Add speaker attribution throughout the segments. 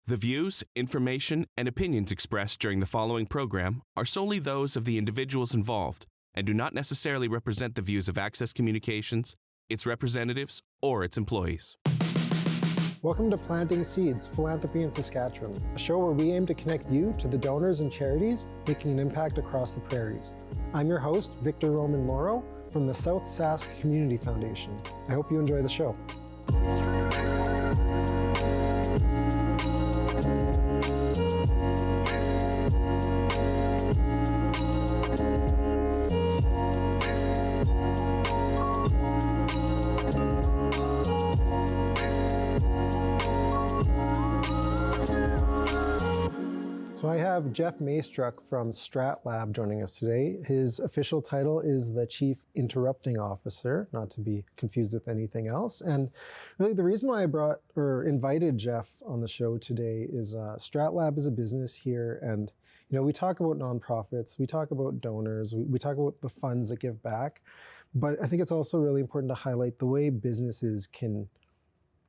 Speaker 1: The views, information, and opinions expressed during the following program are solely those of the individuals involved and do not necessarily represent the views of Access Communications, its representatives, or its employees.
Speaker 2: Welcome to Planting Seeds, Philanthropy in Saskatchewan, a show where we aim to connect you to the donors and charities making an impact across the prairies. I'm your host, Victor Roman Morrow, from the South Sask Community Foundation. I hope you enjoy the show. So I have Jeph Maystruck from StratLab joining us today. His official title is the Chief Interrupting Officer, not to be confused with anything else. And really the reason why I invited Jeph on the show today is StratLab is a business here, and we talk about nonprofits, we talk about donors, we talk about the funds that give back, but I think it's also really important to highlight the way businesses can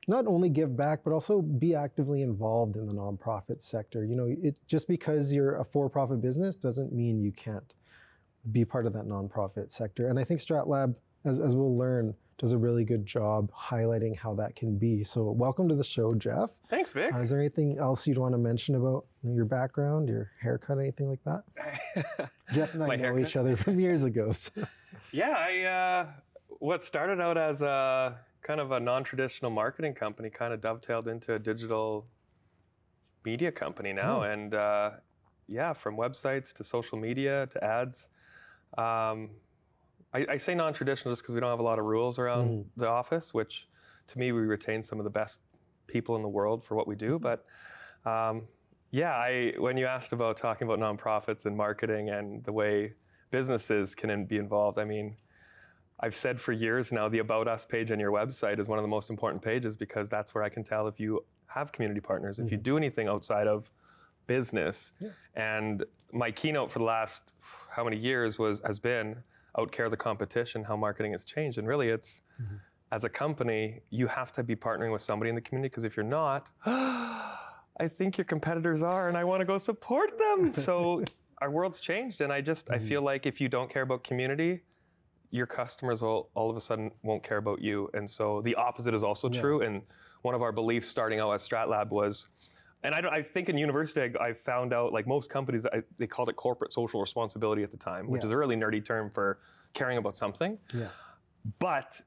Speaker 2: not only give back, but also be actively involved in the nonprofit sector. Just because you're a for-profit business doesn't mean you can't be part of that nonprofit sector. And I think StratLab, as we'll learn, does a really good job highlighting how that can be. So welcome to the show, Jeph.
Speaker 3: Thanks, Vic.
Speaker 2: Is there anything else you'd want to mention about your background, your haircut, anything like that? Jeph and I know each other from years ago. So.
Speaker 3: Yeah, what started out as a kind of a non-traditional marketing company kind of dovetailed into a digital media company now. And from websites to social media to ads. I say non-traditional just because we don't have a lot of rules around the office, which to me, we retain some of the best people in the world for what we do. But when you asked about talking about nonprofits and marketing and the way businesses can be involved, I mean, I've said for years now, the About Us page on your website is one of the most important pages because that's where I can tell if you have community partners, if you do anything outside of business. Yeah. And my keynote for the last how many years has been outcare the competition, how marketing has changed. And really it's, as a company, you have to be partnering with somebody in the community because if you're not, I think your competitors are and I want to go support them. So our world's changed and I feel like if you don't care about community, your customers all of a sudden won't care about you. And so the opposite is also true. And one of our beliefs starting out at StratLab was, and I think in university, I found out like most companies, they called it corporate social responsibility at the time, which is a really nerdy term for caring about something. Yeah. But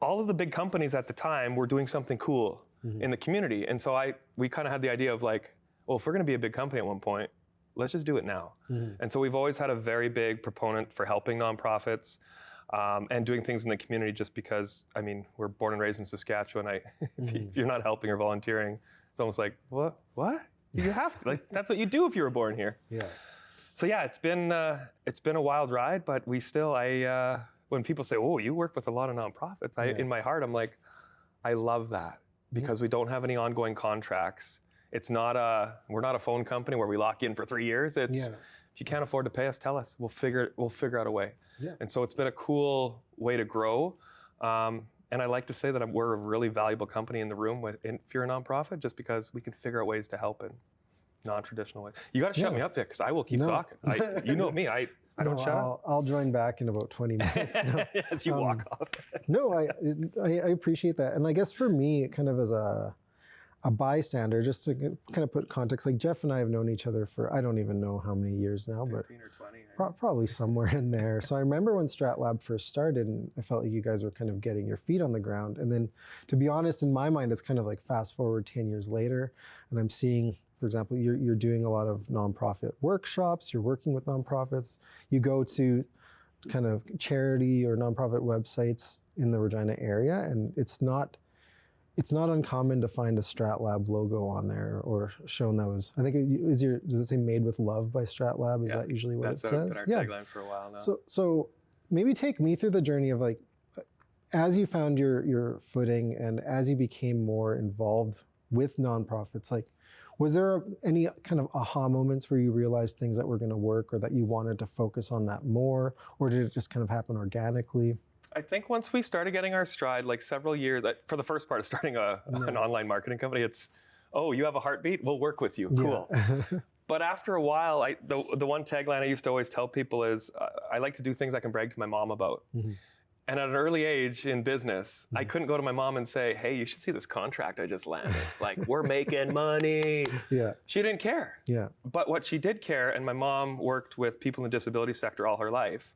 Speaker 3: all of the big companies at the time were doing something cool in the community. And so we kind of had the idea of like, well, if we're going to be a big company at one point, let's just do it now. And so we've always had a very big proponent for helping nonprofits and doing things in the community just because, I mean, we're born and raised in Saskatchewan. If you're not helping or volunteering, it's almost like, what? You have to, like, that's what you do if you were born here. Yeah. So yeah, it's been a wild ride, but we still, when people say, oh, you work with a lot of nonprofits, in my heart, I'm like, I love that because we don't have any ongoing contracts. It's not we're not a phone company where we lock in for 3 years. It's if you can't afford to pay us, tell us. We'll figure out a way. Yeah. And so it's been a cool way to grow. And I like to say that we're a really valuable company in the room if you're a nonprofit, just because we can figure out ways to help in non-traditional ways. You got to shut me up, Vic, because I will keep talking. You know me. I don't shut up.
Speaker 2: I'll join back in about 20 minutes.
Speaker 3: As you walk off.
Speaker 2: No, I appreciate that. And I guess for me, kind of as a bystander, just to kind of put context, like Jeph and I have known each other for, I don't even know how many years now,
Speaker 3: 15 or 20.
Speaker 2: Probably somewhere in there. So I remember when StratLab first started and I felt like you guys were kind of getting your feet on the ground. And then to be honest, in my mind, it's kind of like fast forward 10 years later and I'm seeing, for example, you're doing a lot of nonprofit workshops, you're working with nonprofits, you go to kind of charity or nonprofit websites in the Regina area and it's not uncommon to find a StratLab logo on there or shown that was, I think, does it say made with love by StratLab? Is that usually what it says?
Speaker 3: That's been our tagline for a while now.
Speaker 2: So maybe take me through the journey of like, as you found your footing and as you became more involved with nonprofits, like, was there any kind of aha moments where you realized things that were going to work or that you wanted to focus on that more, or did it just kind of happen organically?
Speaker 3: I think once we started getting our stride, like several years, for the first part of starting an online marketing company, oh, you have a heartbeat? We'll work with you. Cool.
Speaker 2: Yeah.
Speaker 3: But after a while, the one tagline I used to always tell people is, I like to do things I can brag to my mom about.
Speaker 2: Mm-hmm.
Speaker 3: And at an early age in business, I couldn't go to my mom and say, hey, you should see this contract I just landed. Like, we're making money.
Speaker 2: Yeah.
Speaker 3: She didn't care.
Speaker 2: Yeah.
Speaker 3: But what she did care, and my mom worked with people in the disability sector all her life.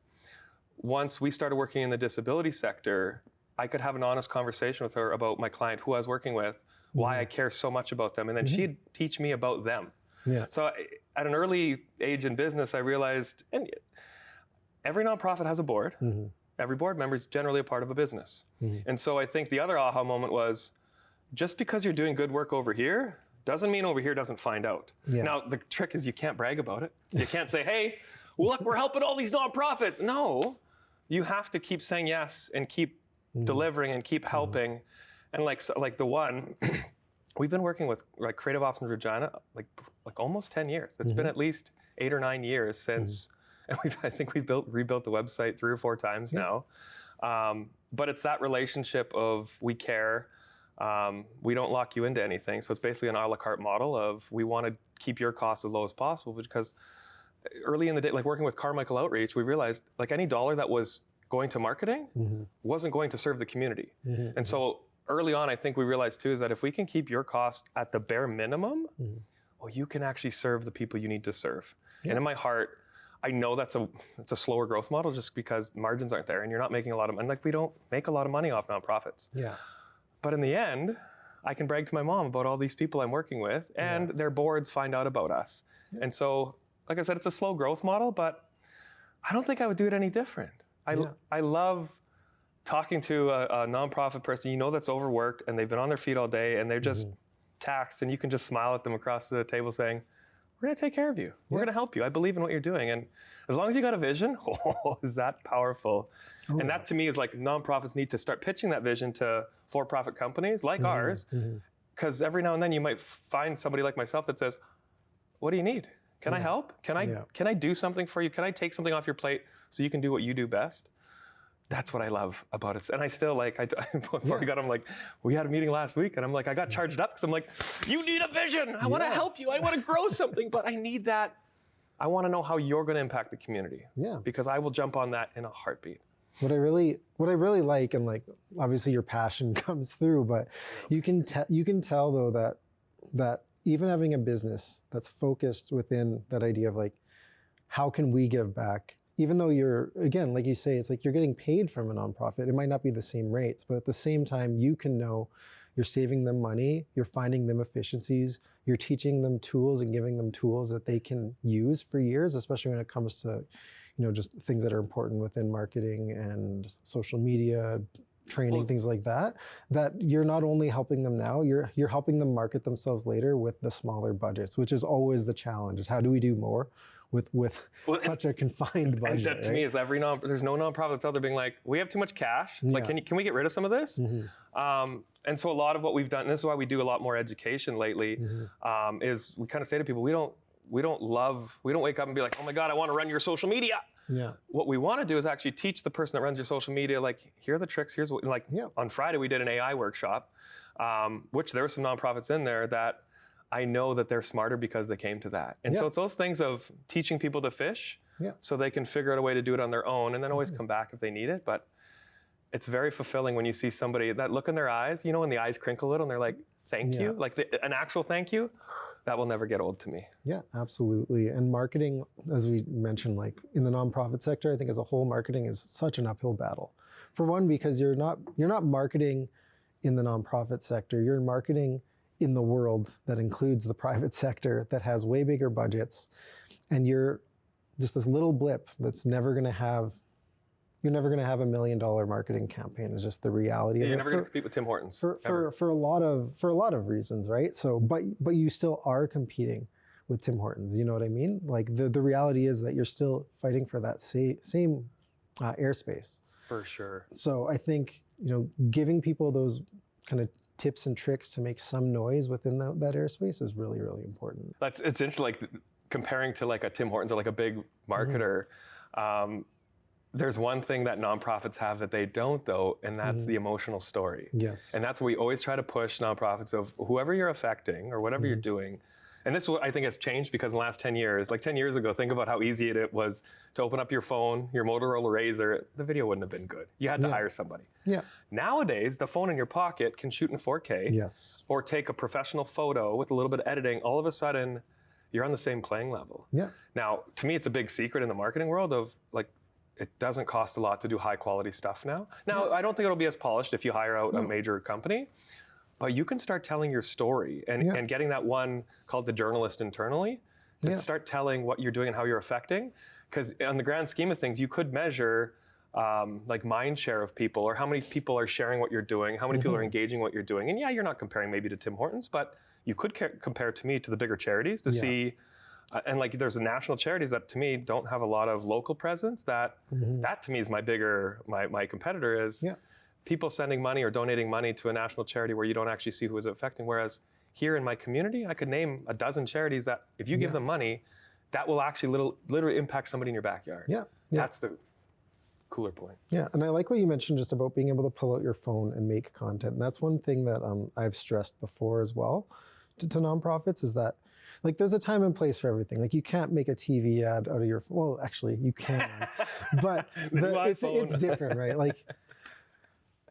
Speaker 3: Once we started working in the disability sector, I could have an honest conversation with her about my client who I was working with, why I care so much about them. And then she'd teach me about them.
Speaker 2: Yeah.
Speaker 3: So at an early age in business, I realized, and every nonprofit has a board.
Speaker 2: Mm-hmm.
Speaker 3: Every board member is generally a part of a business.
Speaker 2: Mm-hmm.
Speaker 3: And so I think the other aha moment was, just because you're doing good work over here, doesn't mean over here doesn't find out.
Speaker 2: Yeah.
Speaker 3: Now, the trick is you can't brag about it. You can't say, hey, look, we're helping all these nonprofits. No, you have to keep saying yes and keep delivering and keep helping. And like the one, we've been working with like Creative Ops in Regina like almost 10 years. It's been at least 8 or 9 years since, and I think we've rebuilt the website 3 or 4 times now. But it's that relationship of we care, we don't lock you into anything. So it's basically an a la carte model of we want to keep your costs as low as possible, because early in the day, like working with Carmichael Outreach, we realized like any dollar that was going to marketing wasn't going to serve the community. And so early on, I think we realized too, is that if we can keep your cost at the bare minimum, well, you can actually serve the people you need to serve. And in my heart, I know it's a slower growth model just because margins aren't there and you're not making a lot of money. Like we don't make a lot of money off nonprofits.
Speaker 2: Yeah.
Speaker 3: But in the end, I can brag to my mom about all these people I'm working with, and their boards find out about us. And so, like I said, it's a slow growth model, but I don't think I would do it any different. I love talking to a nonprofit person, you know, that's overworked and they've been on their feet all day and they're just taxed, and you can just smile at them across the table saying, we're going to take care of you. We're going to help you. I believe in what you're doing. And as long as you got a vision, is that powerful? And that to me is like nonprofits need to start pitching that vision to for-profit companies like ours, because every now and then you might find somebody like myself that says, what do you need? Can I help? Can I do something for you? Can I take something off your plate so you can do what you do best? That's what I love about it. And I still before we got him, like, we had a meeting last week and I'm like, I got charged up because I'm like, you need a vision. I want to help you. I want to grow something, but I need that. I want to know how you're going to impact the community. Yeah. Because I will jump on that in a heartbeat.
Speaker 2: What I really like, and like, obviously your passion comes through, but you can tell though that even having a business that's focused within that idea of like, how can we give back? Even though you're, again, like you say, it's like you're getting paid from a nonprofit. It might not be the same rates, but at the same time, you can know you're saving them money, you're finding them efficiencies, you're teaching them tools and giving them tools that they can use for years, especially when it comes to, you know, just things that are important within marketing and social media, training, things like that, that you're not only helping them now, you're helping them market themselves later with the smaller budgets, which is always the challenge, is how do we do more with such a confined budget?
Speaker 3: And that to me is there's no nonprofit that's out there being like, we have too much cash. Like, can we get rid of some of this? And so a lot of what we've done, and this is why we do a lot more education lately, is we kind of say to people, we don't wake up and be like, oh my God, I want to run your social media. Yeah. What we want to do is actually teach the person that runs your social media, like, here are the tricks, here's what, like, on Friday we did an AI workshop, which there were some nonprofits in there that I know that they're smarter because they came to that. And so it's those things of teaching people to fish so they can figure out a way to do it on their own and then always come back if they need it. But it's very fulfilling when you see somebody, that look in their eyes, you know, when the eyes crinkle a little and they're like, thank you, like an actual thank you, that will never get old to me. Yeah, absolutely. And marketing, as we mentioned, like in the nonprofit sector, I think as a whole, marketing is such an uphill battle. For one, because you're not marketing in the nonprofit sector, you're marketing in the world that includes the private sector that has way bigger budgets, and you're just this little blip that's never going to have, you're never going to have $1 million marketing campaign. It's just the reality of it. You're never going to compete with Tim Hortons.
Speaker 2: For a lot of reasons, right? So, but you still are competing with Tim Hortons. You know what I mean? Like the reality is that you're still fighting for that same airspace. For sure. So I think, you know, giving people those kind of tips and tricks to make some noise within that airspace is really, really important. It's interesting, like comparing to like a Tim Hortons or like a big marketer.
Speaker 3: there's one thing that nonprofits have that they don't, though, and that's the emotional story.
Speaker 2: Yes.
Speaker 3: And that's what we always try to push nonprofits of whoever you're affecting or whatever you're doing. And this is what I think has changed because in the last 10 years, like 10 years ago, think about how easy it was to open up your phone, your Motorola Razr. The video wouldn't have been good. You had to hire somebody.
Speaker 2: Yeah.
Speaker 3: Nowadays, the phone in your pocket can shoot in 4K.
Speaker 2: Yes.
Speaker 3: Or take a professional photo with a little bit of editing. All of a sudden, you're on the same playing level.
Speaker 2: Yeah.
Speaker 3: Now, to me, it's a big secret in the marketing world of like, it doesn't cost a lot to do high quality stuff now. Now, I don't think it'll be as polished if you hire out a major company, but you can start telling your story and getting that one called the journalist internally to start telling what you're doing and how you're affecting. Because on the grand scheme of things, you could measure like mind share of people or how many people are sharing what you're doing, how many people are engaging what you're doing. And yeah, you're not comparing maybe to Tim Hortons, but you could compare to me to the bigger charities to see. And like there's national charities that to me don't have a lot of local presence that to me is my competitor is people sending money or donating money to a national charity where you don't actually see who is affecting. Whereas here in my community, I could name a dozen charities that if you give them money, that will actually literally impact somebody in your backyard.
Speaker 2: Yeah.
Speaker 3: That's the cooler point.
Speaker 2: Yeah, and I like what you mentioned just about being able to pull out your phone and make content. And that's one thing that I've stressed before as well to nonprofits is that like there's a time and place for everything. Like you can't make a TV ad out of your, well, actually you can, but it's different, right? Like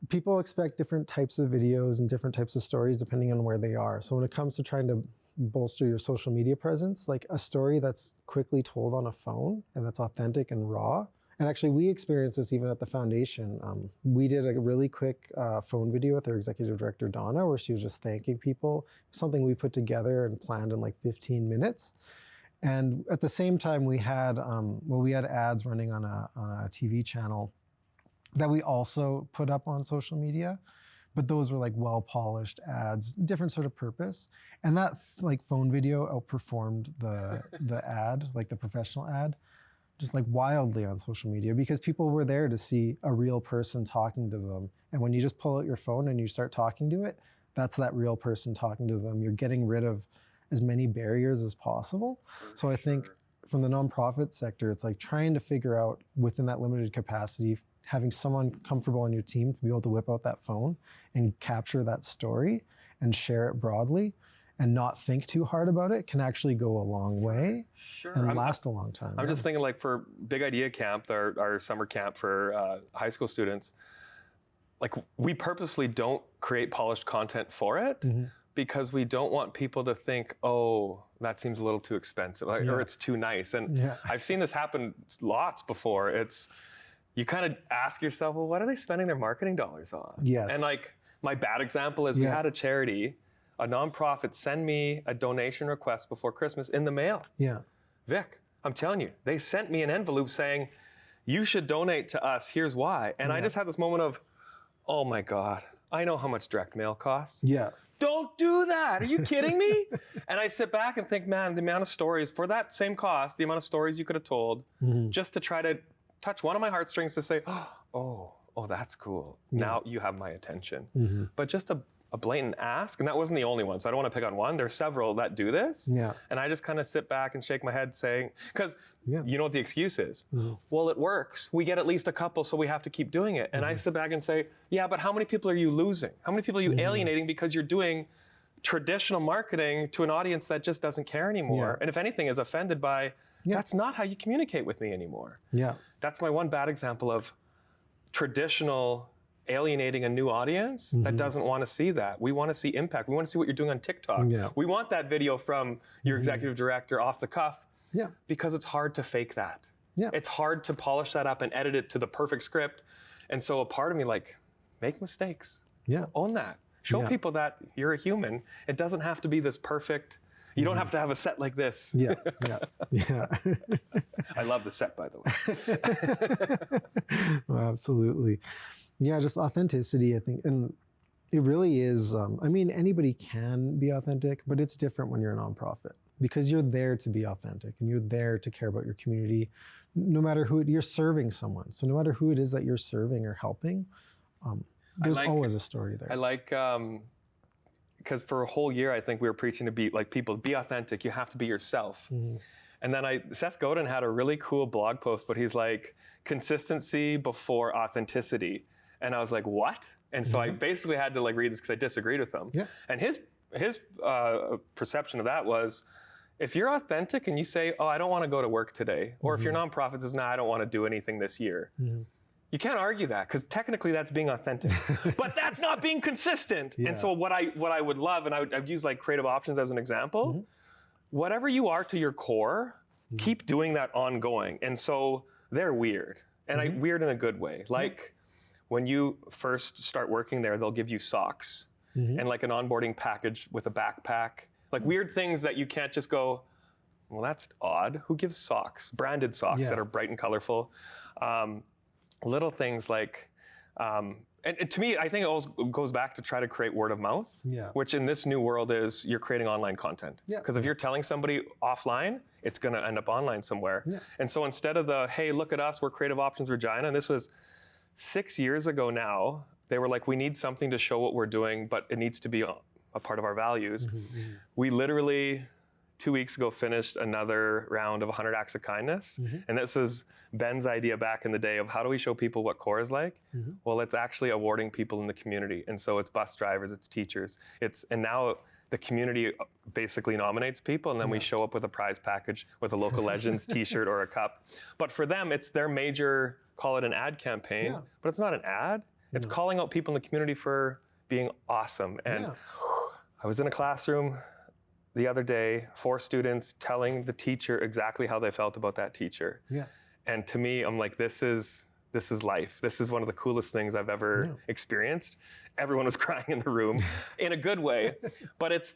Speaker 2: people expect different types of videos and different types of stories depending on where they are. So when it comes to trying to bolster your social media presence, like a story that's quickly told on a phone and that's authentic and raw. And actually we experienced this even at the foundation. We did a really quick phone video with our executive director, Donna, where she was just thanking people, something we put together and planned in like 15 minutes. And at the same time we had ads running on a TV channel that we also put up on social media, but those were like well-polished ads, different sort of purpose. And that like phone video outperformed the ad, like the professional ad, just like wildly on social media because people were there to see a real person talking to them. And when you just pull out your phone and you start talking to it, that's that real person talking to them. You're getting rid of as many barriers as possible. So I think from the nonprofit sector, it's like trying to figure out within that limited capacity, having someone comfortable on your team to be able to whip out that phone and capture that story and share it broadly and not think too hard about it can actually go a long way and last a long time.
Speaker 3: I'm just thinking like for Big Idea Camp, our summer camp for high school students, like we purposely don't create polished content for it because we don't want people to think, oh, that seems a little too expensive or it's too nice. And I've seen this happen lots before. You kind of ask yourself, well, what are they spending their marketing dollars on?
Speaker 2: Yes.
Speaker 3: And like my bad example is we had a charity, a nonprofit send me a donation request before Christmas in the mail.
Speaker 2: Yeah.
Speaker 3: Vic, I'm telling you, they sent me an envelope saying, you should donate to us, here's why. And I just had this moment of, oh my God, I know how much direct mail costs.
Speaker 2: Yeah.
Speaker 3: Don't do that, are you kidding me? And I sit back and think, man, the amount of stories, for that same cost, the amount of stories you could have told, just to try to touch one of my heartstrings to say, oh, that's cool. Now you have my attention. But just a blatant ask, and that wasn't the only one, so I don't want to pick on one. There's several that do this. Yeah. And I just kind of sit back and shake my head saying, because you know what the excuse is? Well, it works. We get at least a couple, so we have to keep doing it. And I sit back and say, yeah, but how many people are you losing? How many people are you alienating because you're doing traditional marketing to an audience that just doesn't care anymore? And if anything is offended by, that's not how you communicate with me anymore. Yeah. That's my one bad example of traditional alienating a new audience that doesn't want to see that. We want to see impact. We want to see what you're doing on TikTok. We want that video from your executive director off the cuff because it's hard to fake that. It's hard to polish that up and edit it to the perfect script. And so a part of me like, make mistakes. Own that. Show people that you're a human. It doesn't have to be this perfect. You don't have to have a set like this. I love the set, by the way.
Speaker 2: Well, absolutely. Yeah, just authenticity, I think. And it really is, I mean, anybody can be authentic, but it's different when you're a nonprofit because you're there to be authentic and you're there to care about your community, no matter who you're serving someone. So no matter who it is that you're serving or helping, there's always a story there.
Speaker 3: I like, because for a whole year, I think we were preaching to be like people, be authentic. You have to be yourself. And then Seth Godin had a really cool blog post, but he's like, consistency before authenticity. And I was like, what? And so I basically had to like read this because I disagreed with him.
Speaker 2: Yeah.
Speaker 3: And his perception of that was, if you're authentic and you say, oh, I don't want to go to work today, or if your nonprofit says, no, I don't want to do anything this year, you can't argue that, because technically that's being authentic. But that's not being consistent. And so what I would love, and I'd use like creative options as an example, whatever you are to your core, keep doing that ongoing. And so they're weird, and weird in a good way. Like when you first start working there, they'll give you socks and like an onboarding package with a backpack, like weird things that you can't just go, well, that's odd. Who gives socks? Branded socks that are bright and colorful. Little things like, and to me, I think it always goes back to try to create word of mouth, which in this new world is you're creating online content. Because if you're telling somebody offline, it's going to end up online somewhere. And so instead of the, hey, look at us, we're Creative Options Regina, and this was 6 years ago now, they were like, we need something to show what we're doing, but it needs to be a part of our values. We literally 2 weeks ago finished another round of 100 Acts of Kindness. And this was Ben's idea back in the day of how do we show people what CORE is like? Well, it's actually awarding people in the community. And so it's bus drivers, it's teachers, and now the community basically nominates people, and then we show up with a prize package with a local legends t-shirt or a cup. But for them, it's their major, call it an ad campaign, but it's not an ad. It's calling out people in the community for being awesome. And I was in a classroom the other day, 4 students telling the teacher exactly how they felt about that teacher. And to me, I'm like, this is life. This is one of the coolest things I've ever experienced. Everyone was crying in the room in a good way, but it's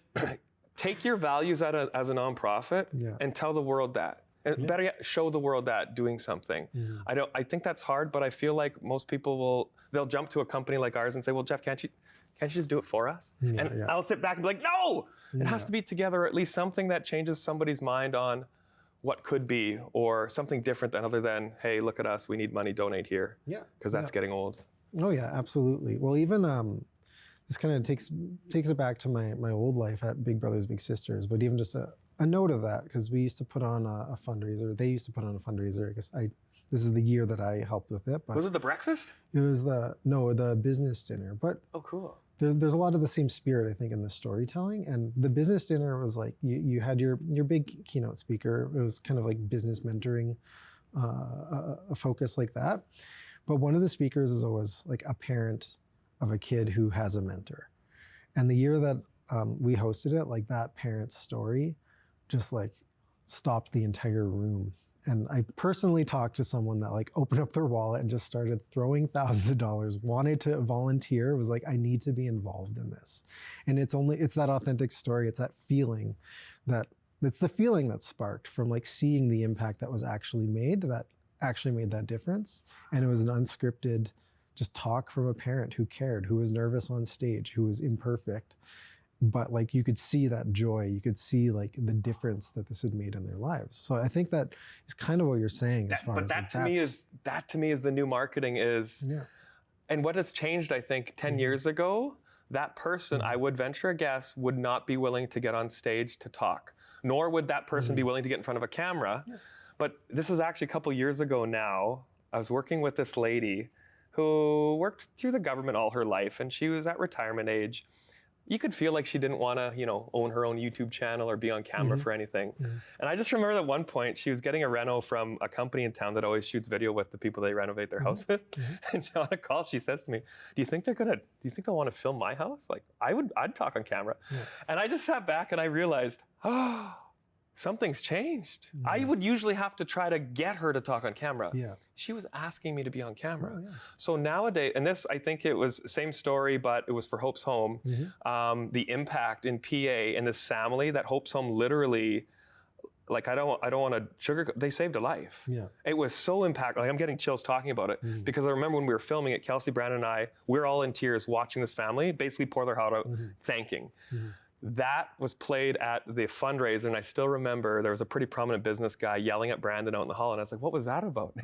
Speaker 3: take your values as a nonprofit and tell the world that. And better yet, show the world that doing something. I think that's hard, but I feel like most people they'll jump to a company like ours and say, well, Jeph, can't you just do it for us? I'll sit back and be like, no, it has to be together, or at least something that changes somebody's mind on what could be, or something different other than, hey, look at us, we need money, donate here. Because that's getting old.
Speaker 2: Oh yeah, absolutely. Well, even this kind of takes it back to my old life at Big Brothers Big Sisters, but even just a note of that, because we used to put on a fundraiser. They used to put on a fundraiser. I guess this is the year that I helped with it. But
Speaker 3: was it the breakfast?
Speaker 2: It was the business dinner. But
Speaker 3: oh, cool.
Speaker 2: There's a lot of the same spirit, I think, in the storytelling. And the business dinner was like, you had your big keynote speaker. It was kind of like business mentoring, a focus like that. But one of the speakers is always like a parent of a kid who has a mentor. And the year that we hosted it, like that parent's story just like stopped the entire room. And I personally talked to someone that like opened up their wallet and just started throwing thousands of dollars, wanted to volunteer, was like, I need to be involved in this. And it's that authentic story. It's that feeling it's the feeling that sparked from like seeing the impact that was actually made, that actually made that difference. And it was an unscripted just talk from a parent who cared, who was nervous on stage, who was imperfect. But like you could see that joy, you could see like the difference that this had made in their lives. So I think that is kind of what you're saying as far as
Speaker 3: that to me is the new marketing is. And what has changed, I think, 10 years ago, that person, I would venture a guess, would not be willing to get on stage to talk, nor would that person be willing to get in front of a camera. But this was actually a couple years ago now. I was working with this lady who worked through the government all her life, and she was at retirement age. You could feel like she didn't want to, own her own YouTube channel or be on camera for anything. And I just remember at one point, she was getting a reno from a company in town that always shoots video with the people they renovate their house with. And on a call, she says to me, do you think they'll want to film my house? Like, I'd talk on camera. And I just sat back and I realized, something's changed. I would usually have to try to get her to talk on camera. She was asking me to be on camera. So nowadays, and this, I think it was same story, but it was for Hope's Home, the impact in PA and this family that Hope's Home literally, like I don't want to sugarcoat, they saved a life. It was so impactful. Like I'm getting chills talking about it because I remember when we were filming it, Kelsey, Brandon, and I, we're all in tears watching this family basically pour their heart out, thanking. That was played at the fundraiser, and I still remember there was a pretty prominent business guy yelling at Brandon out in the hall, and I was like, what was that about?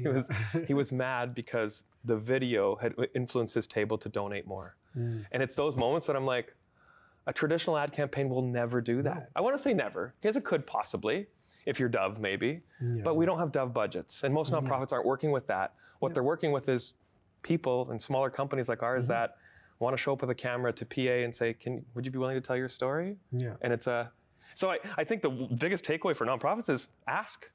Speaker 3: He was mad because the video had influenced his table to donate more. And it's those moments that I'm like, a traditional ad campaign will never do that. I want to say never, because it could possibly. if you're Dove, maybe.
Speaker 2: Yeah.
Speaker 3: But we don't have Dove budgets. And most nonprofits aren't working with that. What they're working with is people and smaller companies like ours that want to show up with a camera to PA and say, would you be willing to tell your story?
Speaker 2: Yeah.
Speaker 3: And so I think the biggest takeaway for nonprofits is ask.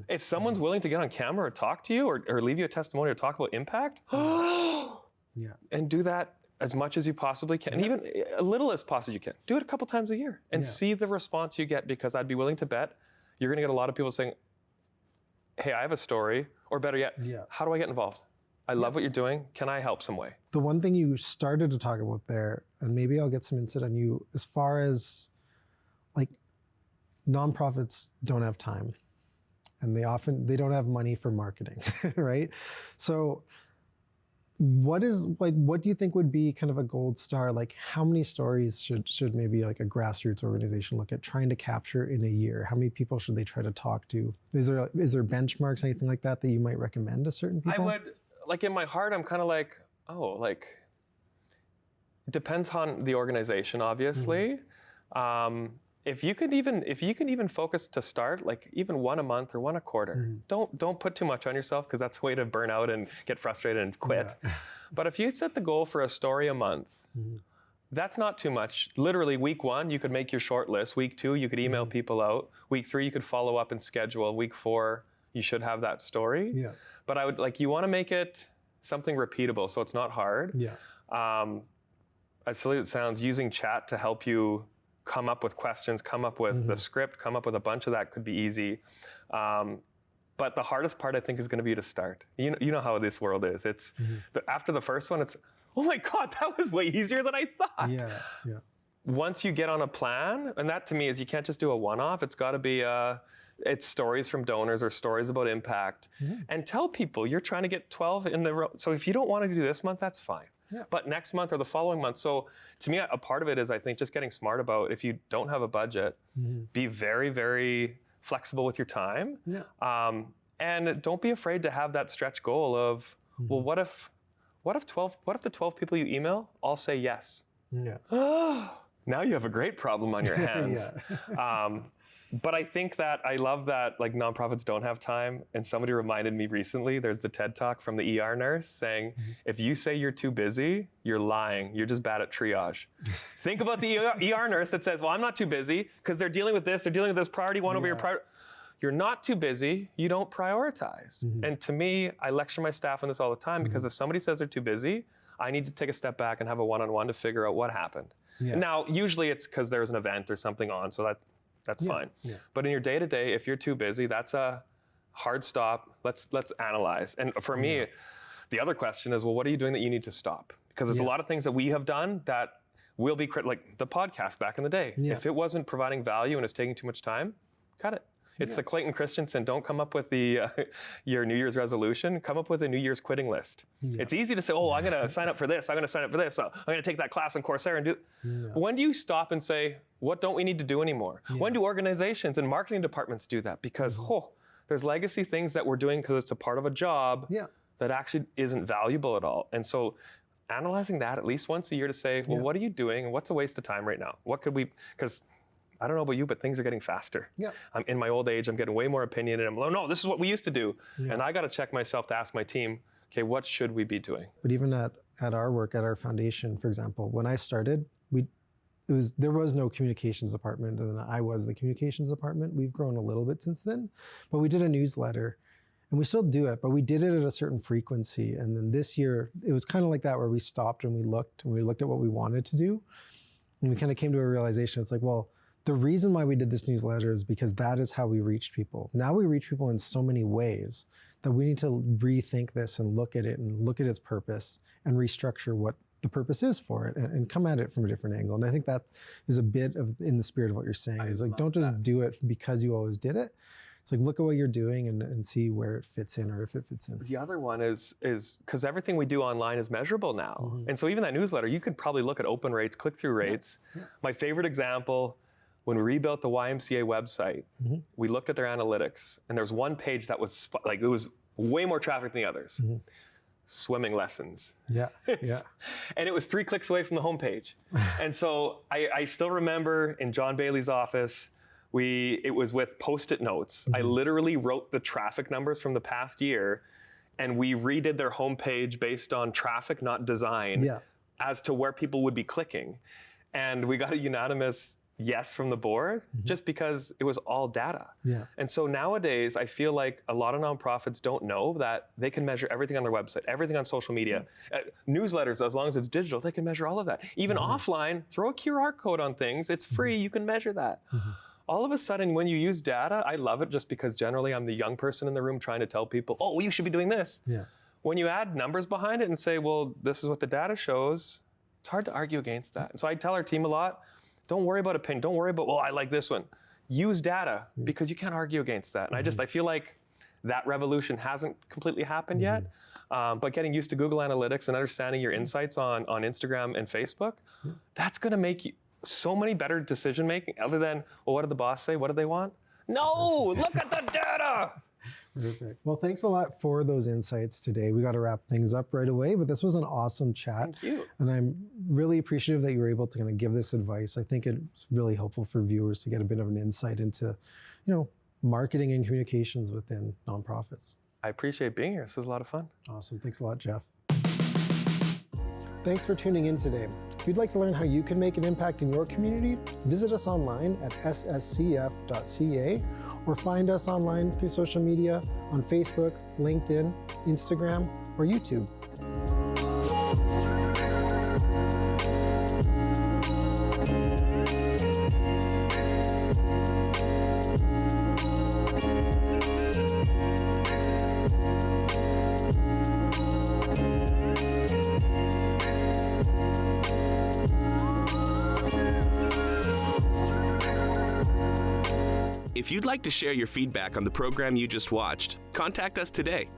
Speaker 3: If someone's willing to get on camera or talk to you or leave you a testimony or talk about impact, and do that as much as you possibly can, and even a little as possible as you can. Do it a couple times a year and see the response you get, because I'd be willing to bet you're going to get a lot of people saying, hey, I have a story, or better yet, how do I get involved? I love what you're doing. Can I help some way?
Speaker 2: The one thing you started to talk about there, and maybe I'll get some insight on you, as far as like nonprofits don't have time, and they don't have money for marketing, right? So what do you think would be kind of a gold star? Like, how many stories should maybe like a grassroots organization look at trying to capture in a year? How many people should they try to talk to? Is there benchmarks, anything like that you might recommend to certain people?
Speaker 3: I would, like in my heart, I'm kind of like, it depends on the organization, obviously. If you can even focus to start, like even one a month or one a quarter, don't put too much on yourself, because that's a way to burn out and get frustrated and quit. But if you set the goal for a story a month, that's not too much. Literally, week 1, you could make your short list. Week 2, you could email people out. Week 3, you could follow up and schedule. Week 4, you should have that story.
Speaker 2: Yeah.
Speaker 3: But I would you want to make it something repeatable, so it's not hard.
Speaker 2: Yeah.
Speaker 3: As silly as it sounds, using chat to help you come up with questions, come up with the script, come up with a bunch of that could be easy. But the hardest part, I think, is going to be to start. You know how this world is. It's after the first one, it's, oh my God, that was way easier than I thought.
Speaker 2: Yeah.
Speaker 3: Once you get on a plan, and that to me is, you can't just do a one-off. It's got to be it's stories from donors or stories about impact. And tell people you're trying to get 12 in the row. So if you don't want to do this month, that's fine. Yeah. But next month or the following month. So to me, a part of it is, I think, just getting smart about, if you don't have a budget, be very, very flexible with your time. Yeah. And don't be afraid to have that stretch goal of, well, what if the 12 people you email all say yes? Yeah. Now you have a great problem on your hands. But I think that I love that, like, nonprofits don't have time. And somebody reminded me recently, there's the TED Talk from the ER nurse saying, if you say you're too busy, you're lying. You're just bad at triage. Think about the ER nurse that says, well, I'm not too busy because they're dealing with this priority one over your priority. You're not too busy. You don't prioritize. And to me, I lecture my staff on this all the time, because if somebody says they're too busy, I need to take a step back and have a one-on-one to figure out what happened. Yeah. Now, usually it's because there's an event or something on, so that's fine. Yeah. But in your day-to-day, if you're too busy, that's a hard stop. Let's analyze. And for me, the other question is, well, what are you doing that you need to stop? Because there's a lot of things that we have done that will be like the podcast back in the day. Yeah. If it wasn't providing value and it's taking too much time, cut it. It's the Clayton Christensen, don't come up with your New Year's resolution, come up with a New Year's quitting list. Yeah. It's easy to say, oh, I'm going to sign up for this, I'm going to sign up for this, I'm going to take that class on Coursera and do. Yeah. When do you stop and say, what don't we need to do anymore? Yeah. When do organizations and marketing departments do that? Because there's legacy things that we're doing because it's a part of a job that actually isn't valuable at all. And so analyzing that at least once a year to say, well, what are you doing and what's a waste of time right now? What could we, because I don't know about you, but things are getting faster. Yeah. I'm in my old age, I'm getting way more opinion, and I'm like, no, this is what we used to do. Yeah. And I got to check myself to ask my team, okay, what should we be doing? But
Speaker 2: even at our work, at our foundation, for example, when I started, there was no communications department, and then I was the communications department. We've grown a little bit since then, but we did a newsletter, and we still do it, but we did it at a certain frequency. And then this year, it was kind of like that, where we stopped and we looked at what we wanted to do, and we kind of came to a realization. It's like, well, the reason why we did this newsletter is because that is how we reached people. Now we reach people in so many ways that we need to rethink this and look at it and look at its purpose and restructure what the purpose is for it and come at it from a different angle. And I think that is a bit of in the spirit of what you're saying. Is like, don't just do it because you always did it. It's like, look at what you're doing and see where it fits in, or if it fits in.
Speaker 3: The other one is because everything we do online is measurable now. And so even that newsletter, you could probably look at open rates, click-through rates. Yeah. Yeah. My favorite example, when we rebuilt the YMCA website, we looked at their analytics, and there's one page that was like, it was way more traffic than the others. Swimming lessons. Yeah. And it was 3 clicks away from the homepage. And so I still remember in John Bailey's office, It was with Post-it notes. I literally wrote the traffic numbers from the past year, and we redid their homepage based on traffic, not design, as to where people would be clicking. And we got a unanimous yes from the board, just because it was all data. And so nowadays, I feel like a lot of nonprofits don't know that they can measure everything on their website, everything on social media, newsletters, as long as it's digital, they can measure all of that. Even offline, throw a QR code on things, it's free, you can measure that. All of a sudden, when you use data, I love it just because generally I'm the young person in the room trying to tell people, oh, well, you should be doing this. When you add numbers behind it and say, well, this is what the data shows, it's hard to argue against that. And so I tell our team a lot, don't worry about opinion. Don't worry about, well, I like this one. Use data, because you can't argue against that. And I feel like that revolution hasn't completely happened yet. But getting used to Google Analytics and understanding your insights on Instagram and Facebook, that's going to make you so many better decision making, other than, well, what did the boss say? What do they want? No, look at the data.
Speaker 2: Perfect. Well, thanks a lot for those insights today. We got to wrap things up right away, but this was an awesome chat.
Speaker 3: Thank you.
Speaker 2: And I'm really appreciative that you were able to kind of give this advice. I think it's really helpful for viewers to get a bit of an insight into, marketing and communications within nonprofits.
Speaker 3: I appreciate being here. This was a lot of fun.
Speaker 2: Awesome. Thanks a lot, Jeph. Thanks for tuning in today. If you'd like to learn how you can make an impact in your community, visit us online at sscf.ca or find us online through social media on Facebook, LinkedIn, Instagram, or YouTube.
Speaker 1: If you'd like to share your feedback on the program you just watched, contact us today